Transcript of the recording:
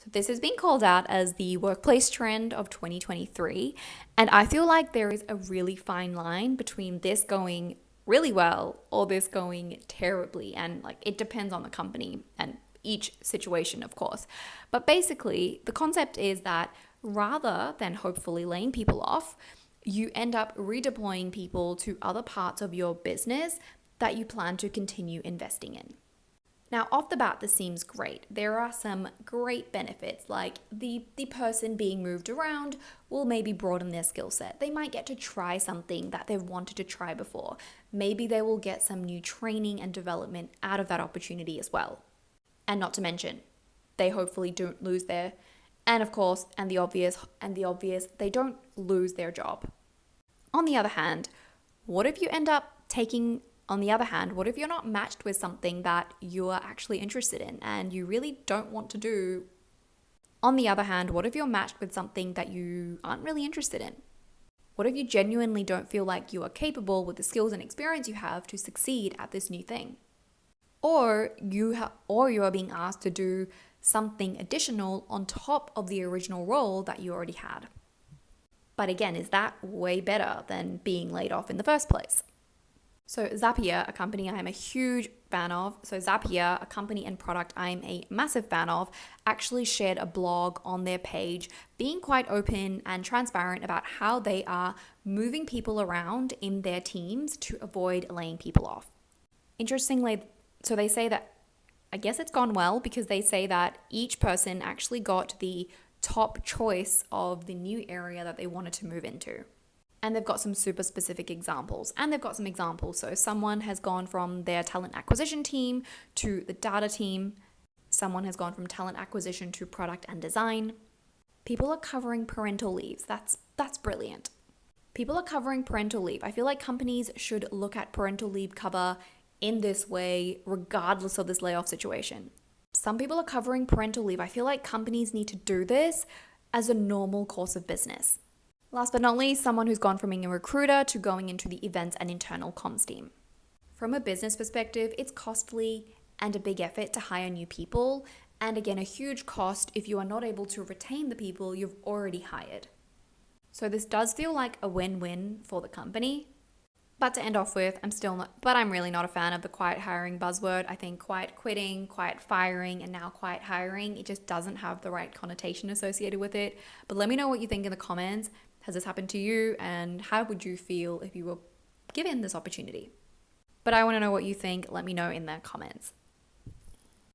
This has been called out as the workplace trend of 2023. And I feel like there is a really fine line between this going really well or this going terribly. And like it depends on the company and each situation, of course. But basically, the concept is that rather than hopefully laying people off, you end up redeploying people to other parts of your business that you plan to continue investing in. Now, off the bat, this seems great. There are some great benefits, like the person being moved around will maybe broaden their skill set. They might get to try something that they've wanted to try before. Maybe they will get some new training and development out of that opportunity as well. And not to mention, they hopefully don't lose their, and of course, and the obvious, they don't lose their job. On the other hand, what if you end up taking On the other hand, what if you're not matched with something that you are actually interested in and you really don't want to do? On the other hand, what if you're matched with something that you aren't really interested in? What if you genuinely don't feel like you are capable with the skills and experience you have to succeed at this new thing? Or you are being asked to do something additional on top of the original role that you already had. But again, is that way better than being laid off in the first place? So Zapier, a company I am a huge fan of, Zapier, a company and product I'm a massive fan of, actually shared a blog on their page being quite open and transparent about how they are moving people around in their teams to avoid laying people off. Interestingly, so they say that, I guess it's gone well because they say that each person actually got the top choice of the new area that they wanted to move into. And they've got some super specific examples. So someone has gone from their talent acquisition team to the data team. Someone has gone from talent acquisition to product and design. People are covering parental leaves. That's brilliant. People are covering parental leave. I feel like companies should look at parental leave cover in this way, regardless of this layoff situation. Some people are covering parental leave. I feel like companies need to do this as a normal course of business. Last but not least, someone who's gone from being a recruiter to going into the events and internal comms team. From a business perspective, it's costly and a big effort to hire new people, and again, a huge cost if you are not able to retain the people you've already hired. So this does feel like a win-win for the company. But to end off with, I'm really not a fan of the quiet hiring buzzword. I think quiet quitting, quiet firing, and now quiet hiring, it just doesn't have the right connotation associated with it. But let me know what you think in the comments. Has this happened to you? And how would you feel if you were given this opportunity? But I want to know what you think. Let me know in the comments.